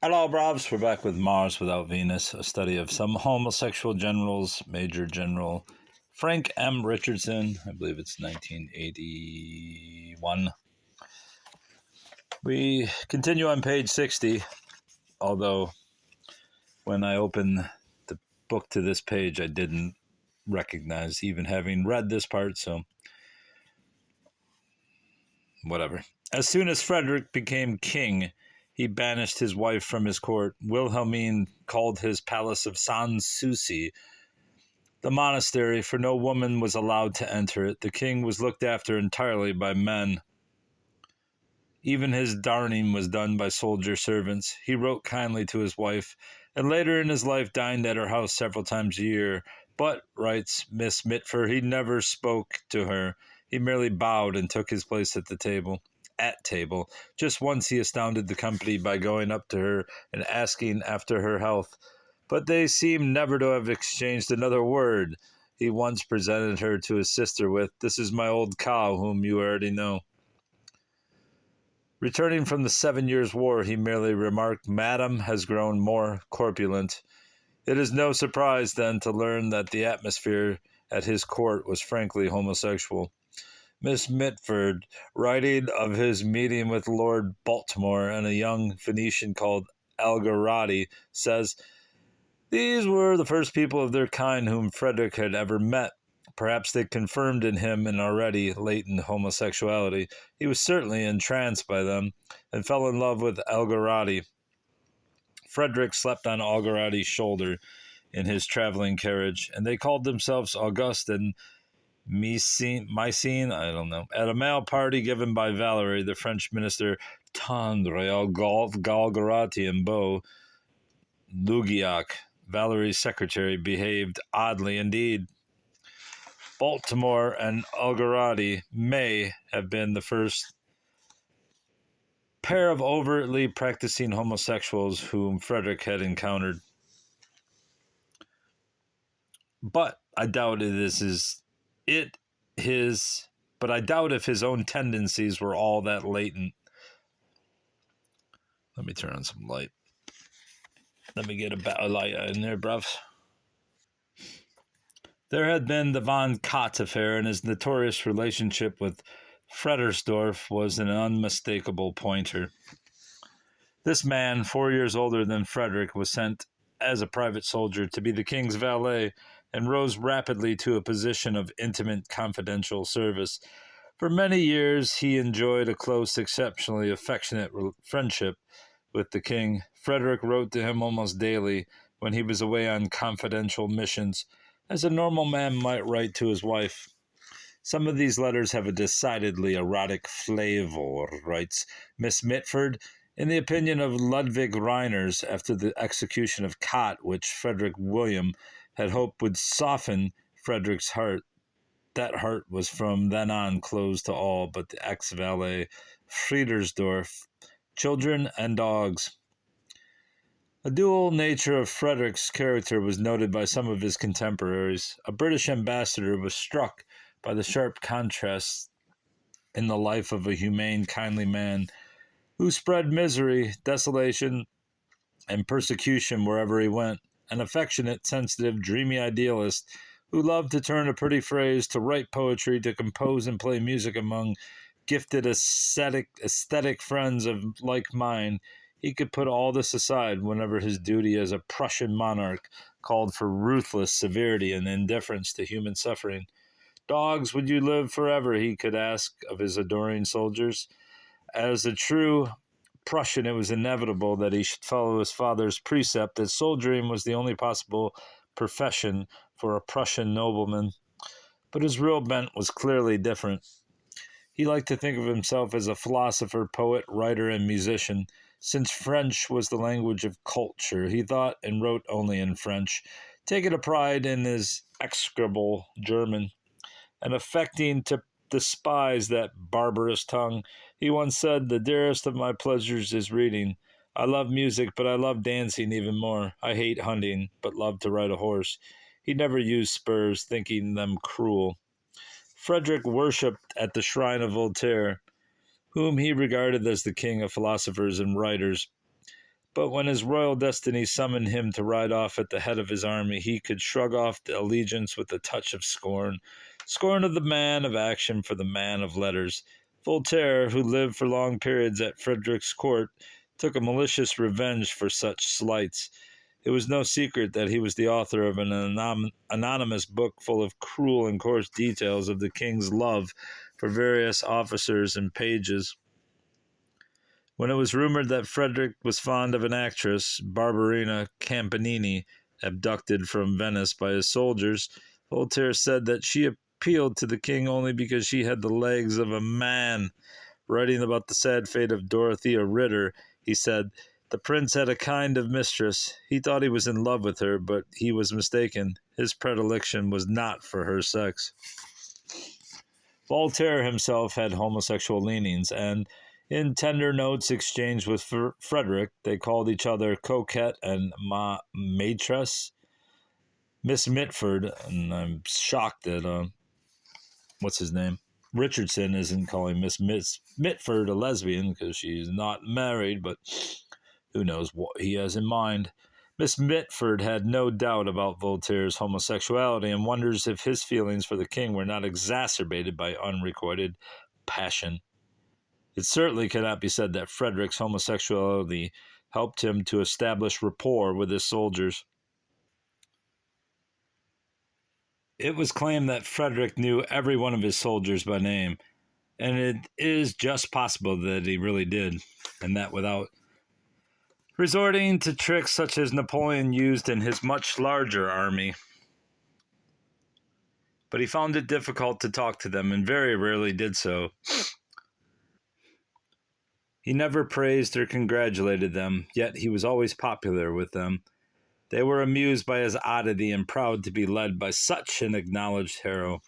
Hello, Brobs. We're back with Mars Without Venus, a study of some homosexual generals. Major General Frank M. Richardson, I believe it's 1981. We continue on page 60, although when I opened the book to this page, I didn't recognize even having read this part, so whatever. As soon as Frederick became king, he banished his wife from his court. Wilhelmine called his palace of Sans Souci the monastery, for no woman was allowed to enter it. The king was looked after entirely by men. Even his darning was done by soldier servants. He wrote kindly to his wife, and later in his life dined at her house several times a year. But, writes Miss Mitford, he never spoke to her. He merely bowed and took his place at the table. At table. Just once he astounded the company by going up to her and asking after her health. But they seem never to have exchanged another word. He once presented her to his sister with, "This is my old cow, whom you already know." Returning from the 7 Years' War, he merely remarked, "Madam has grown more corpulent." It is no surprise, then, to learn that the atmosphere at his court was frankly homosexual. Miss Mitford, writing of his meeting with Lord Baltimore and a young Venetian called Algarotti, says, "These were the first people of their kind whom Frederick had ever met. Perhaps they confirmed in him an already latent homosexuality. He was certainly entranced by them, and fell in love with Algarotti." Frederick slept on Algarotti's shoulder in his traveling carriage, and they called themselves Auguste and Mycene, I don't know. At a mail party given by Valerie, the French minister Tendre Algarotti and Beau Lugiac, Valerie's secretary, behaved oddly indeed. Baltimore and Algarotti may have been the first pair of overtly practicing homosexuals whom Frederick had encountered. But I doubt I doubt if his own tendencies were all that latent. Let me turn on some light. Let me get a light in there, bruv. There had been the von Katt affair, and his notorious relationship with Fredersdorf was an unmistakable pointer. This man, 4 years older than Frederick, was sent as a private soldier to be the king's valet, and rose rapidly to a position of intimate confidential service. For many years he enjoyed a close, exceptionally affectionate friendship with the king. Frederick wrote to him almost daily when he was away on confidential missions, as a normal man might write to his wife. Some of these letters have a decidedly erotic flavor, writes Miss Mitford. In the opinion of Ludwig Reiners, after the execution of Katt, which Frederick William had hoped would soften Frederick's heart, that heart was from then on closed to all but the ex-valet Friedersdorf, children and dogs. The dual nature of Frederick's character was noted by some of his contemporaries. A British ambassador was struck by the sharp contrasts in the life of a humane, kindly man who spread misery, desolation, and persecution wherever he went. An affectionate, sensitive, dreamy idealist who loved to turn a pretty phrase, to write poetry, to compose and play music among gifted aesthetic friends of like mind. He could put all this aside whenever his duty as a Prussian monarch called for ruthless severity and indifference to human suffering. "Dogs, would you live forever?" he could ask of his adoring soldiers. As a true Prussian, it was inevitable that he should follow his father's precept that soldiering was the only possible profession for a Prussian nobleman. But his real bent was clearly different. He liked to think of himself as a philosopher, poet, writer, and musician. Since French was the language of culture, he thought and wrote only in French, taking a pride in his execrable German, and affecting to despise that barbarous tongue. He once said, "The dearest of my pleasures is reading. I love music, but I love dancing even more. I hate hunting, but love to ride a horse." He never used spurs, thinking them cruel. Frederick worshipped at the shrine of Voltaire, whom he regarded as the king of philosophers and writers. But when his royal destiny summoned him to ride off at the head of his army, he could shrug off the allegiance with a touch of scorn. Scorn of the man of action for the man of letters. Voltaire, who lived for long periods at Frederick's court, took a malicious revenge for such slights. It was no secret that he was the author of an anonymous book full of cruel and coarse details of the king's love for various officers and pages. When it was rumored that Frederick was fond of an actress, Barberina Campanini, abducted from Venice by his soldiers, Voltaire said that she appealed to the king only because she had the legs of a man. Writing about the sad fate of Dorothea Ritter, he said, "The prince had a kind of mistress. He thought he was in love with her, but he was mistaken. His predilection was not for her sex." Voltaire himself had homosexual leanings, and in tender notes exchanged with Frederick, they called each other coquette and maîtresse. Miss Mitford, and I'm shocked that, what's his name? Richardson isn't calling Miss Mitford a lesbian because she's not married, but who knows what he has in mind. Miss Mitford had no doubt about Voltaire's homosexuality and wonders if his feelings for the king were not exacerbated by unrequited passion. It certainly cannot be said that Frederick's homosexuality helped him to establish rapport with his soldiers. It was claimed that Frederick knew every one of his soldiers by name, and it is just possible that he really did, and that without resorting to tricks such as Napoleon used in his much larger army. But he found it difficult to talk to them and very rarely did so. He never praised or congratulated them, yet he was always popular with them. They were amused by his oddity and proud to be led by such an acknowledged hero.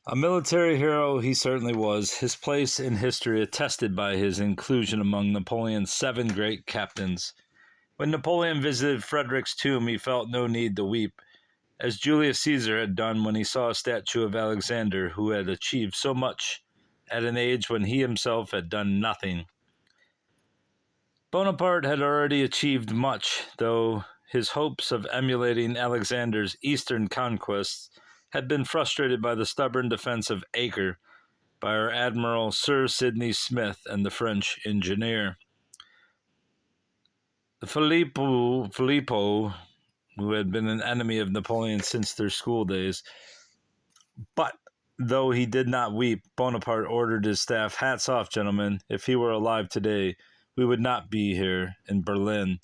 A military hero he certainly was, his place in history attested by his inclusion among Napoleon's 7 great captains. When Napoleon visited Frederick's tomb, he felt no need to weep, as Julius Caesar had done when he saw a statue of Alexander, who had achieved so much at an age when he himself had done nothing. Bonaparte had already achieved much, though his hopes of emulating Alexander's eastern conquests had been frustrated by the stubborn defense of Acre by our Admiral Sir Sidney Smith and the French engineer. Filippo, who had been an enemy of Napoleon since their school days, but though he did not weep, Bonaparte ordered his staff, "Hats off, gentlemen. If he were alive today, we would not be here in Berlin."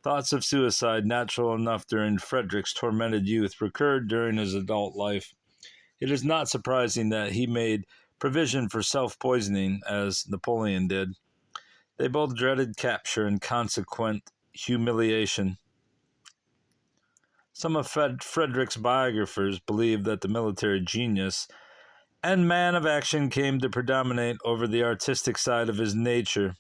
Thoughts of suicide, natural enough during Frederick's tormented youth, recurred during his adult life. It is not surprising that he made provision for self-poisoning, as Napoleon did. They both dreaded capture and consequent humiliation. Some of Frederick's biographers believe that the military genius and man of action came to predominate over the artistic side of his nature.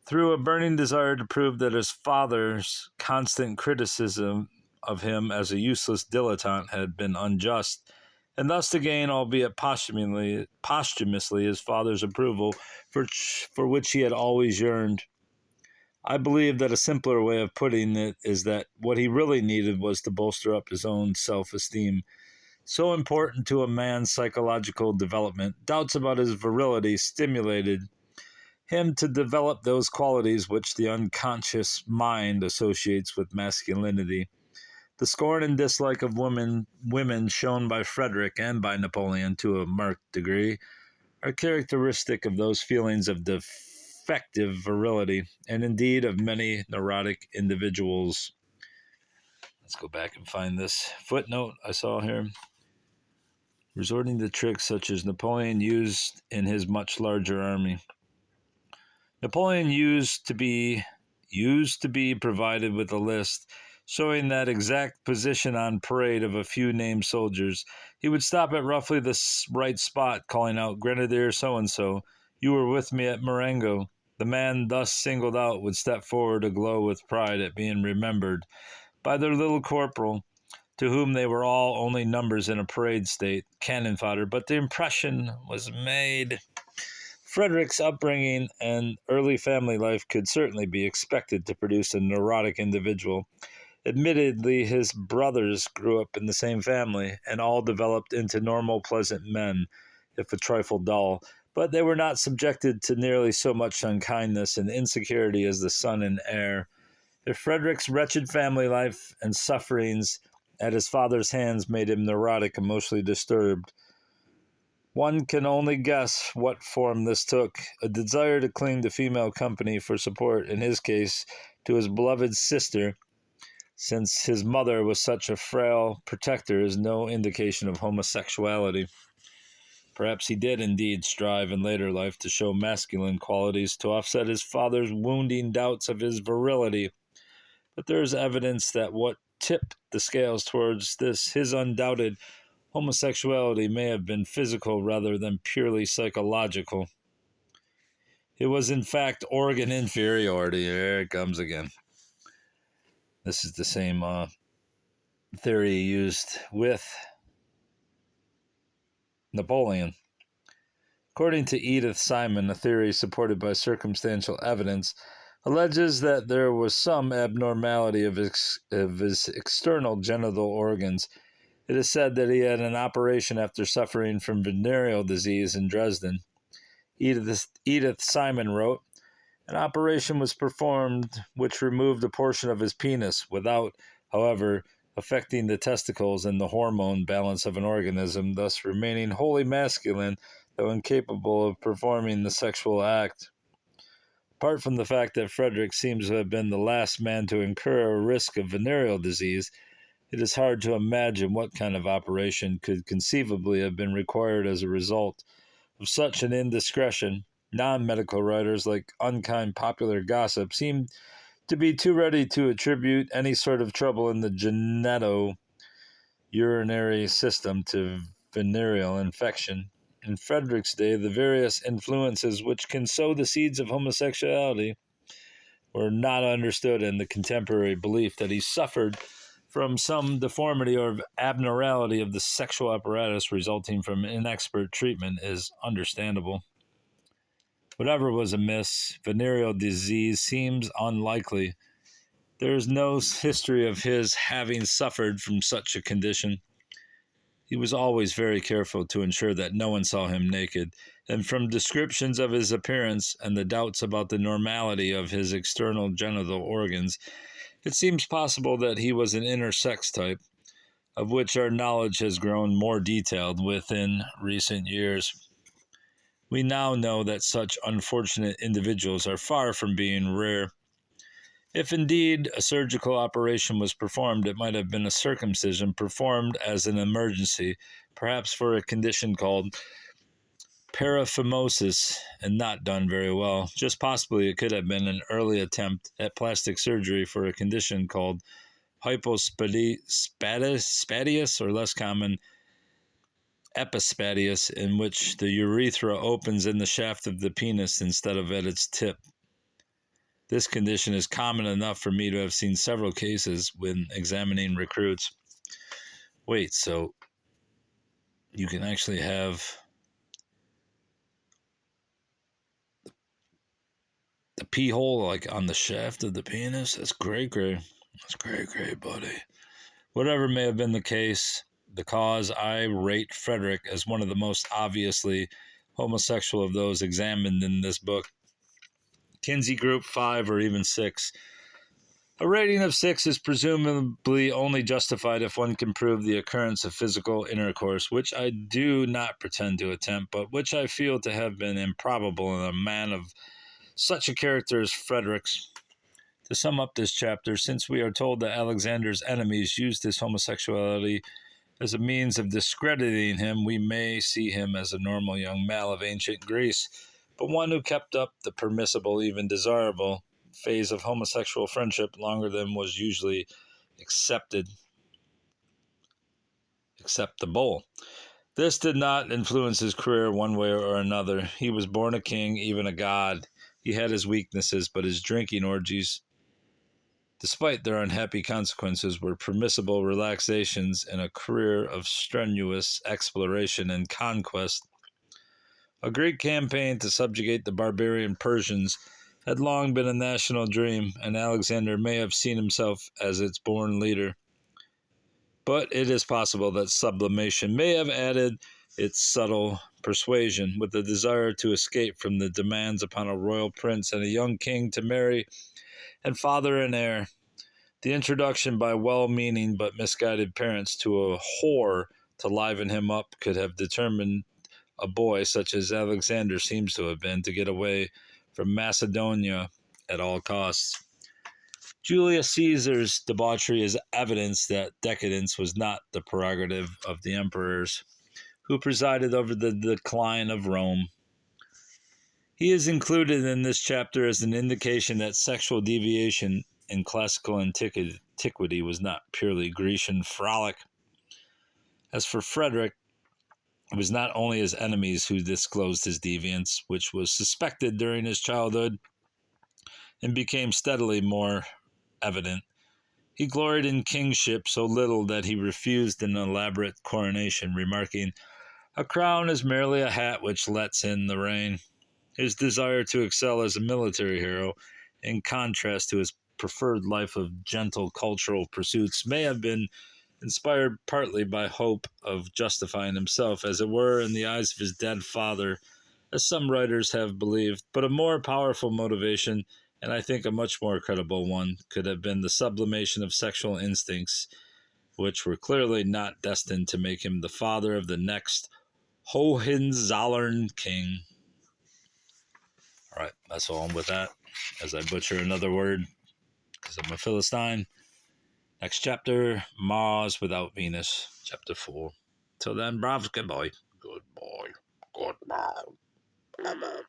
Through a burning desire to prove that his father's constant criticism of him as a useless dilettante had been unjust, and thus to gain, albeit posthumously, his father's approval, for which he had always yearned. I believe that a simpler way of putting it is that what he really needed was to bolster up his own self-esteem. So important to a man's psychological development, doubts about his virility stimulated him to develop those qualities which the unconscious mind associates with masculinity. The scorn and dislike of women shown by Frederick and by Napoleon to a marked degree are characteristic of those feelings of defective virility, and indeed of many neurotic individuals. Let's go back and find this footnote I saw here. Resorting to tricks such as Napoleon used in his much larger army. Napoleon used to be provided with a list showing that exact position on parade of a few named soldiers. He would stop at roughly the right spot, calling out, "Grenadier so-and-so, you were with me at Marengo." The man thus singled out would step forward aglow with pride at being remembered by their little corporal, to whom they were all only numbers in a parade state, cannon fodder, but the impression was made. Frederick's upbringing and early family life could certainly be expected to produce a neurotic individual. Admittedly, his brothers grew up in the same family and all developed into normal, pleasant men, if a trifle dull, but they were not subjected to nearly so much unkindness and insecurity as the son and heir. If Frederick's wretched family life and sufferings at his father's hands made him neurotic, emotionally disturbed, one can only guess what form this took. A desire to cling to female company for support, in his case, to his beloved sister, since his mother was such a frail protector, is no indication of homosexuality. Perhaps he did indeed strive in later life to show masculine qualities to offset his father's wounding doubts of his virility. But there is evidence that what tipped the scales towards his undoubted homosexuality may have been physical rather than purely psychological. It was in fact organ inferiority. There it comes again. This is the same theory used with Napoleon. According to Edith Simon, a theory supported by circumstantial evidence alleges that there was some abnormality of his external genital organs. It is said that he had an operation after suffering from venereal disease in Dresden. Edith Simon wrote, "An operation was performed which removed a portion of his penis without, however, affecting the testicles and the hormone balance of an organism, thus remaining wholly masculine, though incapable of performing the sexual act." Apart from the fact that Frederick seems to have been the last man to incur a risk of venereal disease, it is hard to imagine what kind of operation could conceivably have been required as a result of such an indiscretion. Non-medical writers, like unkind popular gossip, seem to be too ready to attribute any sort of trouble in the genito-urinary system to venereal infection. In Frederick's day, the various influences which can sow the seeds of homosexuality were not understood, and the contemporary belief that he suffered from some deformity or abnormality of the sexual apparatus resulting from inexpert treatment is understandable. Whatever was amiss, venereal disease seems unlikely. There is no history of his having suffered from such a condition. He was always very careful to ensure that no one saw him naked, and from descriptions of his appearance and the doubts about the normality of his external genital organs, it seems possible that he was an intersex type, of which our knowledge has grown more detailed within recent years. We now know that such unfortunate individuals are far from being rare. If indeed a surgical operation was performed, it might have been a circumcision performed as an emergency, perhaps for a condition called paraphimosis, and not done very well. Just possibly it could have been an early attempt at plastic surgery for a condition called hypospadias, or less common, epispadias, in which the urethra opens in the shaft of the penis instead of at its tip. This condition is common enough for me to have seen several cases when examining recruits. Wait, so you can actually have the pee hole like on the shaft of the penis? That's great. That's great, buddy. Whatever may have been the case, the cause, I rate Frederick as one of the most obviously homosexual of those examined in this book. Kinsey Group 5 or even 6. A rating of 6 is presumably only justified if one can prove the occurrence of physical intercourse, which I do not pretend to attempt, but which I feel to have been improbable in a man of such a character as Frederick's. To sum up this chapter, since we are told that Alexander's enemies used his homosexuality as a means of discrediting him, we may see him as a normal young male of ancient Greece, but one who kept up the permissible, even desirable, phase of homosexual friendship longer than was usually acceptable. This did not influence his career one way or another. He was born a king, even a god. He had his weaknesses, but his drinking orgies, despite their unhappy consequences, were permissible relaxations in a career of strenuous exploration and conquest. A great campaign to subjugate the barbarian Persians had long been a national dream, and Alexander may have seen himself as its born leader. But it is possible that sublimation may have added its subtle persuasion, with the desire to escape from the demands upon a royal prince and a young king to marry and father an heir. The introduction by well-meaning but misguided parents to a whore to liven him up could have determined a boy such as Alexander seems to have been to get away from Macedonia at all costs. Julius Caesar's debauchery is evidence that decadence was not the prerogative of the emperors who presided over the decline of Rome. He is included in this chapter as an indication that sexual deviation in classical antiquity was not purely Grecian frolic. As for Frederick, it was not only his enemies who disclosed his deviance, which was suspected during his childhood and became steadily more evident. He gloried in kingship so little that he refused an elaborate coronation, remarking, "A crown is merely a hat which lets in the rain." His desire to excel as a military hero, in contrast to his preferred life of gentle cultural pursuits, may have been inspired partly by hope of justifying himself, as it were, in the eyes of his dead father, as some writers have believed, but a more powerful motivation, and I think a much more credible one, could have been the sublimation of sexual instincts, which were clearly not destined to make him the father of the next Hohenzollern king. All right, that's all with that, as I butcher another word, because I'm a Philistine. Next chapter, Mars without Venus, chapter 4. Till then, bravs, goodbye. Goodbye. Goodbye.